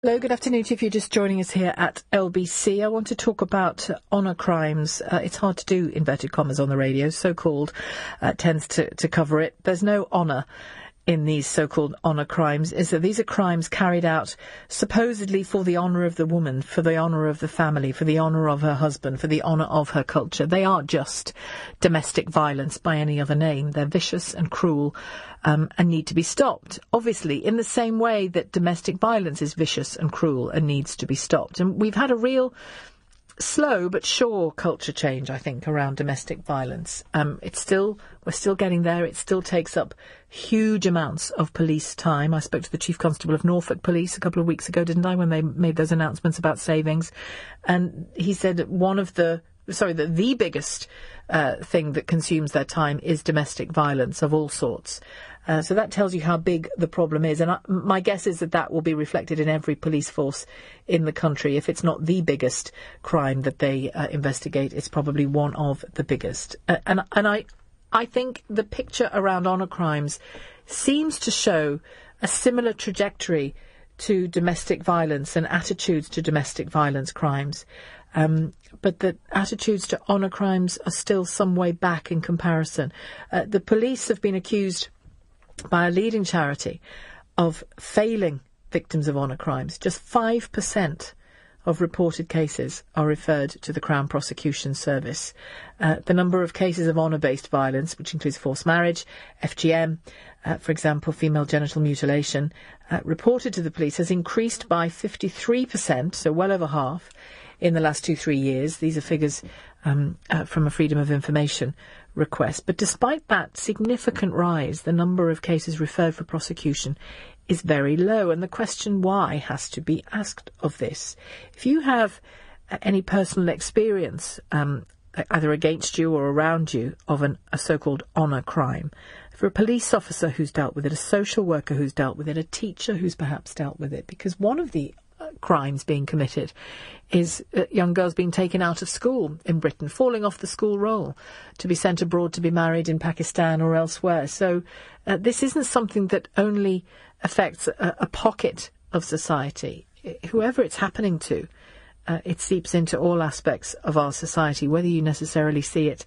Hello, good afternoon to you if you're just joining us here at LBC. I want to talk about honour crimes. It's hard to do inverted commas on the radio, so-called, tends to cover it. There's no honour in these so-called honour crimes. Is that these are crimes carried out supposedly for the honour of the woman, for the honour of the family, for the honour of her husband, for the honour of her culture. They aren't just domestic violence by any other name. They're vicious and cruel and need to be stopped. Obviously, in the same way that domestic violence is vicious and cruel and needs to be stopped. And we've had a real slow but sure culture change, I think, around domestic violence. We're still getting there. It still takes up huge amounts of police time. I spoke to the Chief Constable of Norfolk Police a couple of weeks ago, didn't I, when they made those announcements about savings. And he said that the biggest thing that consumes their time is domestic violence of all sorts. So that tells you how big the problem is. And my guess is that will be reflected in every police force in the country. If it's not the biggest crime that they investigate, it's probably one of the biggest. And I think the picture around honour crimes seems to show a similar trajectory to domestic violence and attitudes to domestic violence crimes. But the attitudes to honour crimes are still some way back in comparison. The police have been accused by a leading charity of failing victims of honour crimes. Just 5% of reported cases are referred to the Crown Prosecution Service. The number of cases of honour-based violence, which includes forced marriage, FGM, for example, female genital mutilation, reported to the police has increased by 53%, so well over half, in the last 2-3 years. These are figures from a Freedom of Information request. But despite that significant rise, the number of cases referred for prosecution is very low. And the question why has to be asked of this. If you have any personal experience, either against you or around you, of a so-called honour crime, for a police officer who's dealt with it, a social worker who's dealt with it, a teacher who's perhaps dealt with it, because one of the crimes being committed is young girls being taken out of school in Britain, falling off the school roll to be sent abroad to be married in Pakistan or elsewhere. So this isn't something that only affects a pocket of society. Whoever it's happening to, it seeps into all aspects of our society, whether you necessarily see it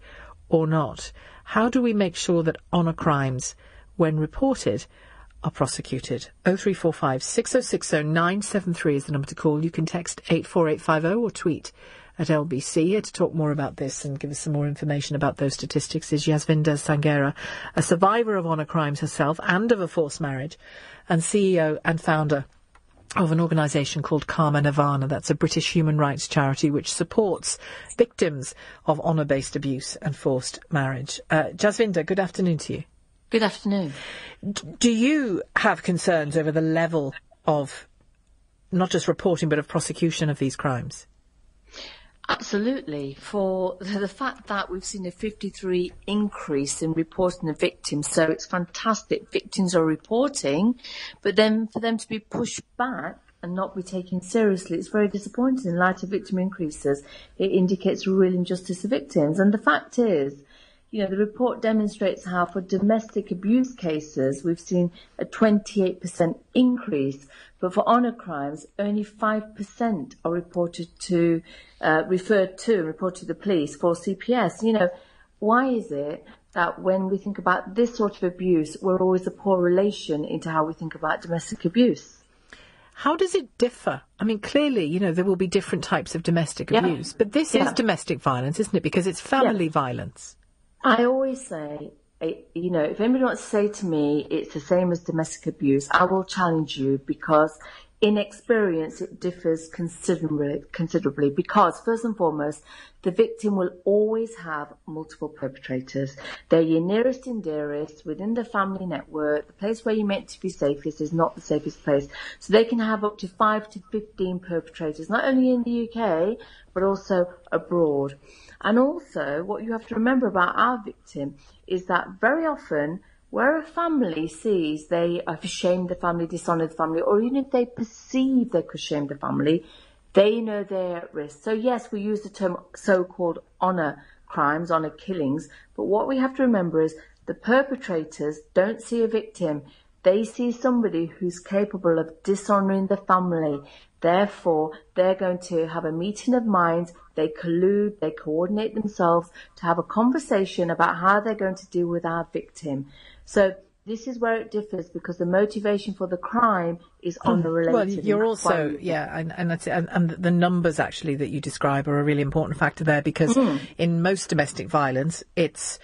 or not. How do we make sure that honour crimes, when reported, are prosecuted? 0345 6060 973 is the number to call. You can text 84850 or tweet at LBC. Here to talk more about this and give us some more information about those statistics is Jasvinder Sanghera, a survivor of honour crimes herself and of a forced marriage, and CEO and founder of an organisation called Karma Nirvana. That's a British human rights charity which supports victims of honour-based abuse and forced marriage. Jasvinder, good afternoon to you. Good afternoon. Do you have concerns over the level of not just reporting but of prosecution of these crimes? Absolutely. For the fact that we've seen a 53 increase in reporting of victims, so it's fantastic. Victims are reporting, but then for them to be pushed back and not be taken seriously, it's very disappointing. In light of victim increases, it indicates real injustice to victims. And the fact is, the report demonstrates how for domestic abuse cases, we've seen a 28% increase, but for honour crimes, only 5% are reported to the police for CPS. Why is it that when we think about this sort of abuse, we're always a poor relation into how we think about domestic abuse? How does it differ? I mean, clearly, there will be different types of domestic abuse, but this is domestic violence, isn't it? Because it's family violence. I always say, if anybody wants to say to me it's the same as domestic abuse, I will challenge you, because in experience it differs considerably because, first and foremost, the victim will always have multiple perpetrators. They're your nearest and dearest within the family network. The place where you're meant to be safest is not the safest place. So they can have up to 5 to 15 perpetrators, not only in the UK, but also abroad. And also, what you have to remember about our victim is that very often, where a family sees they have shamed the family, dishonoured the family, or even if they perceive they could shame the family, they know they're at risk. So yes, we use the term so-called honour crimes, honour killings, but what we have to remember is the perpetrators don't see a victim They see somebody who's capable of dishonouring the family. Therefore, they're going to have a meeting of minds. They collude, they coordinate themselves to have a conversation about how they're going to deal with our victim. So this is where it differs, because the motivation for the crime is honour-related. Well, you're also, and that's it, and the numbers actually that you describe are a really important factor there, because in most domestic violence, it's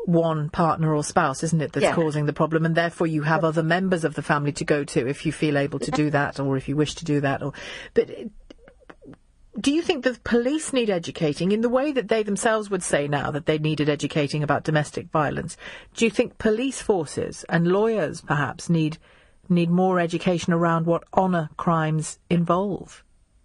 one partner or spouse, isn't it, that's causing the problem, and therefore you have other members of the family to go to if you feel able to do that, or if you wish to do that. But do you think that police need educating in the way that they themselves would say now that they needed educating about domestic violence? Do you think police forces and lawyers perhaps need more education around what honour crimes involve?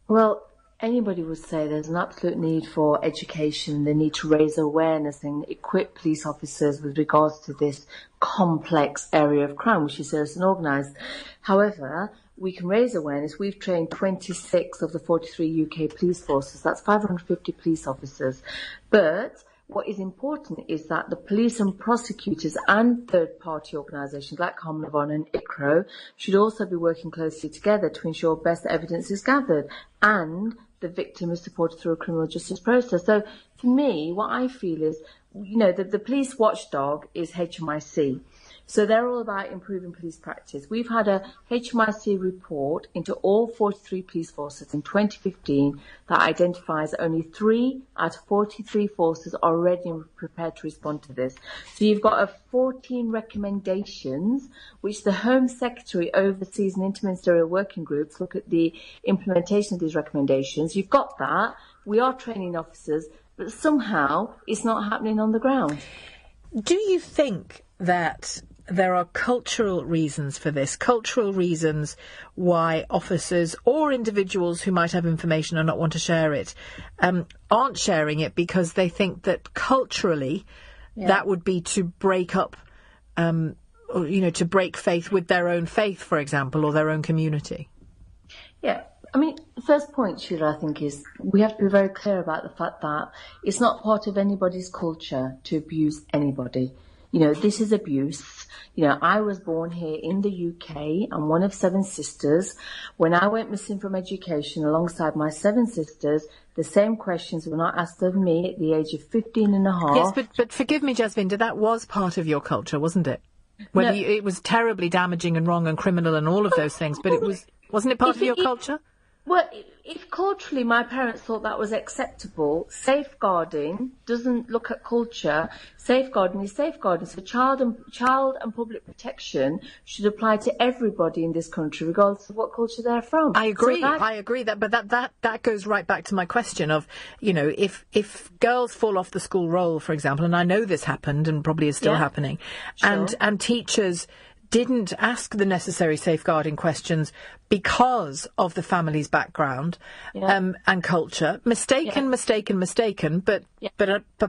Well, anybody would say there's an absolute need for education. They need to raise awareness and equip police officers with regards to this complex area of crime, which is serious and organised. However, we can raise awareness. We've trained 26 of the 43 UK police forces. That's 550 police officers. But what is important is that the police and prosecutors and third-party organisations like Karma Nirvana and ICRO should also be working closely together to ensure best evidence is gathered and the victim is supported through a criminal justice process. So for me, what I feel is, the police watchdog is HMIC. So they're all about improving police practice. We've had a HMIC report into all 43 police forces in 2015 that identifies only 3 out of 43 forces are ready and prepared to respond to this. So you've got 14 recommendations, which the Home Secretary oversees, and interministerial working groups look at the implementation of these recommendations. You've got that. We are training officers, but somehow it's not happening on the ground. Do you think that there are cultural reasons for this, cultural reasons why officers or individuals who might have information and not want to share it aren't sharing it because they think that culturally that would be to break up, to break faith with their own faith, for example, or their own community? Yeah. I mean, the first point, Sheila, I think, is we have to be very clear about the fact that it's not part of anybody's culture to abuse anybody. This is abuse. I was born here in the UK. I'm one of 7 sisters. When I went missing from education alongside my 7 sisters, the same questions were not asked of me at the age of 15 and a half. Yes, but forgive me, Jasvinder, that was part of your culture, wasn't it? It was terribly damaging and wrong and criminal and all of those things, but wasn't it part of your culture? Well, if culturally my parents thought that was acceptable, safeguarding doesn't look at culture. Safeguarding is safeguarding. So child and public protection should apply to everybody in this country, regardless of what culture they're from. I agree. I agree but that goes right back to my question of, if girls fall off the school roll, for example, and I know this happened and probably is still happening, sure. and teachers didn't ask the necessary safeguarding questions because of the family's background and culture. Mistaken, but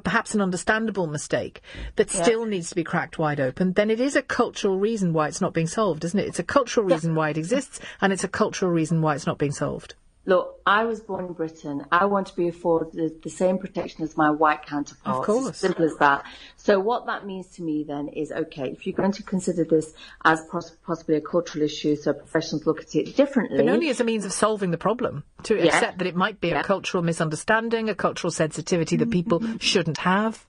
perhaps an understandable mistake that still needs to be cracked wide open. Then it is a cultural reason why it's not being solved, isn't it? It's a cultural reason why it exists, and it's a cultural reason why it's not being solved. Look, I was born in Britain. I want to be afforded the same protection as my white counterparts. Of course. It's simple as that. So what that means to me then is, okay, if you're going to consider this as possibly a cultural issue, so professionals look at it differently. But only as a means of solving the problem, to accept that it might be a cultural misunderstanding, a cultural sensitivity that people shouldn't have.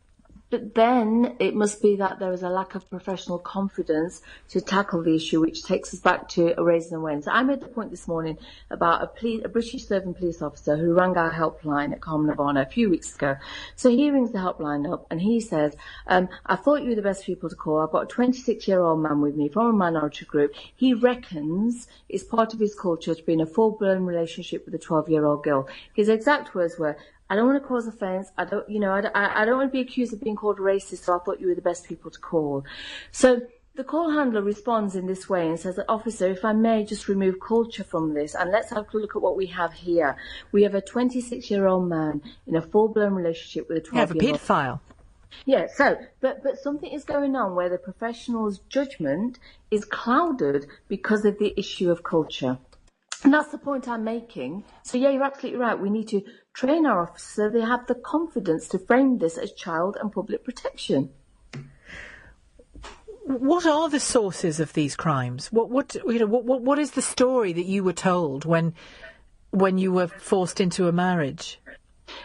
But then it must be that there is a lack of professional confidence to tackle the issue, which takes us back to raising awareness. I made the point this morning about a British serving police officer who rang our helpline at Karma Nirvana a few weeks ago. So he rings the helpline up and he says, I thought you were the best people to call. I've got a 26-year-old man with me from a minority group. He reckons it's part of his culture to be in a full-blown relationship with a 12-year-old girl. His exact words were, I don't want to cause offence. I don't want to be accused of being called racist, so I thought you were the best people to call. So the call handler responds in this way and says, officer, if I may just remove culture from this, and let's have a look at what we have here. We have a 26-year-old man in a full-blown relationship with a 12-year-old. You have a paedophile. Yeah, so, but something is going on where the professional's judgment is clouded because of the issue of culture. And that's the point I'm making. So, yeah, you're absolutely right. We need to train our officers so they have the confidence to frame this as child and public protection. What are the sources of these crimes? What is the story that you were told when you were forced into a marriage?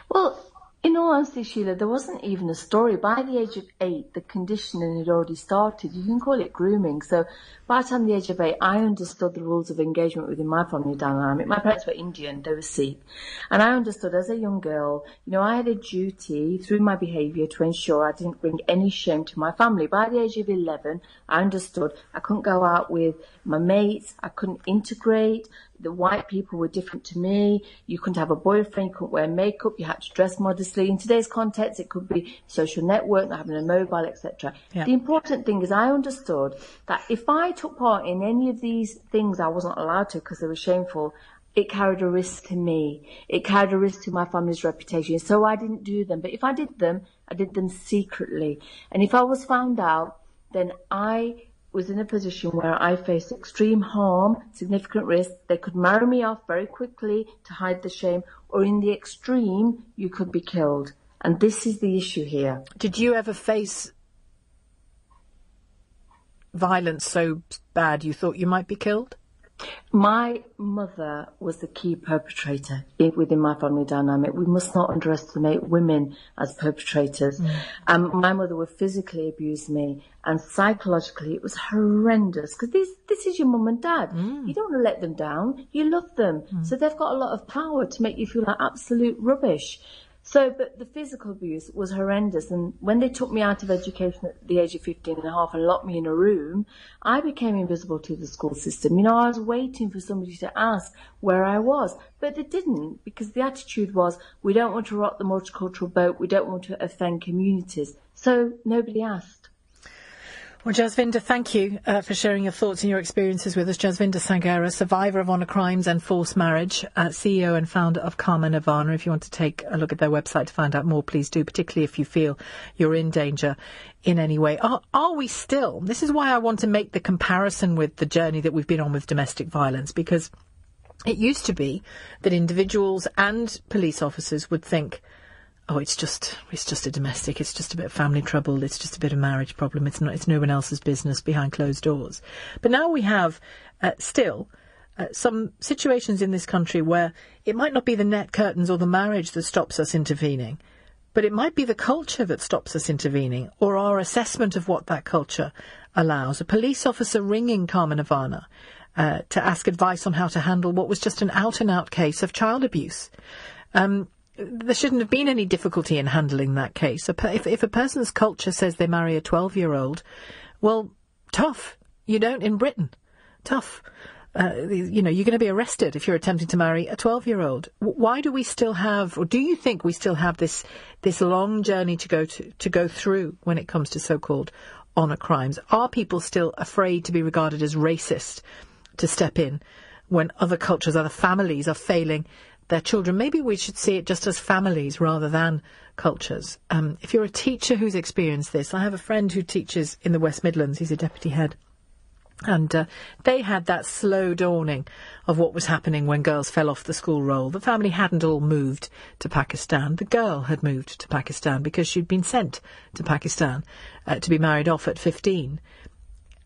Well, in all honesty, Sheila, there wasn't even a story. By the age of 8, the conditioning had already started. You can call it grooming. So by the time the age of 8, I understood the rules of engagement within my family dynamic. My parents were Indian, they were Sikh. And I understood as a young girl, I had a duty through my behaviour to ensure I didn't bring any shame to my family. By the age of 11, I understood I couldn't go out with my mates, I couldn't integrate. The white people were different to me. You couldn't have a boyfriend, you couldn't wear makeup, you had to dress modestly. In today's context, it could be social network, not having a mobile, etc. Yeah. The important thing is I understood that if I took part in any of these things I wasn't allowed to because they were shameful, it carried a risk to me. It carried a risk to my family's reputation. So I didn't do them. But if I did them, I did them secretly. And if I was found out, then I was in a position where I faced extreme harm, significant risk. They could marry me off very quickly to hide the shame, or in the extreme, you could be killed. And this is the issue here. Did you ever face violence so bad you thought you might be killed? My mother was the key perpetrator within my family dynamic. We must not underestimate women as perpetrators. My mother would physically abuse me, and psychologically it was horrendous, because this is your mum and dad. You don't want to let them down. You love them. So they've got a lot of power to make you feel like absolute rubbish. But the physical abuse was horrendous. And when they took me out of education at the age of 15 and a half and locked me in a room, I became invisible to the school system. I was waiting for somebody to ask where I was. But they didn't, because the attitude was, we don't want to rock the multicultural boat. We don't want to offend communities. So nobody asked. Well, Jasvinder, thank you for sharing your thoughts and your experiences with us. Jasvinder Sanghera, survivor of honour crimes and forced marriage, CEO and founder of Karma Nirvana. If you want to take a look at their website to find out more, please do, particularly if you feel you're in danger in any way. Are we still? This is why I want to make the comparison with the journey that we've been on with domestic violence, because it used to be that individuals and police officers would think, oh, it's just a domestic, it's just a bit of family trouble, it's just a bit of marriage problem, it's no one else's business behind closed doors. But now we have still some situations in this country where it might not be the net curtains or the marriage that stops us intervening, but it might be the culture that stops us intervening, or our assessment of what that culture allows. A police officer ringing Karma Nirvana to ask advice on how to handle what was just an out-and-out case of child abuse. There shouldn't have been any difficulty in handling that case. If a person's culture says they marry a 12-year-old, well, tough. You don't in Britain. Tough. You're going to be arrested if you're attempting to marry a 12-year-old. Why do we still have, or do you think we still have this long journey to go through when it comes to so-called honour crimes? Are people still afraid to be regarded as racist to step in when other cultures, other families are failing their children? Maybe we should see it just as families rather than cultures. If you're a teacher who's experienced this, I have a friend who teaches in the West Midlands. He's a deputy head. And they had that slow dawning of what was happening when girls fell off the school roll. The family hadn't all moved to Pakistan. The girl had moved to Pakistan because she'd been sent to Pakistan to be married off at 15.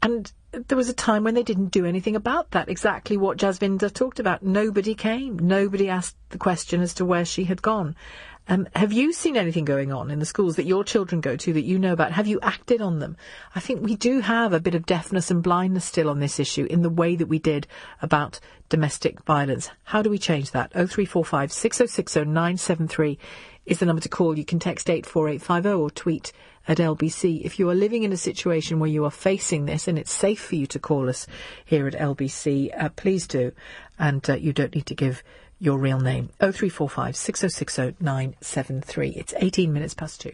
And there was a time when they didn't do anything about that, exactly what Jasvinder talked about. Nobody came. Nobody asked the question as to where she had gone. Have you seen anything going on in the schools that your children go to that you know about? Have you acted on them? I think we do have a bit of deafness and blindness still on this issue in the way that we did about domestic violence. How do we change that? 0345 6060 973 is the number to call. You can text 84850 or tweet at LBC. If you are living in a situation where you are facing this and it's safe for you to call us here at LBC, please do. And you don't need to give your real name. 0345 6060 973. It's 18 minutes past 2.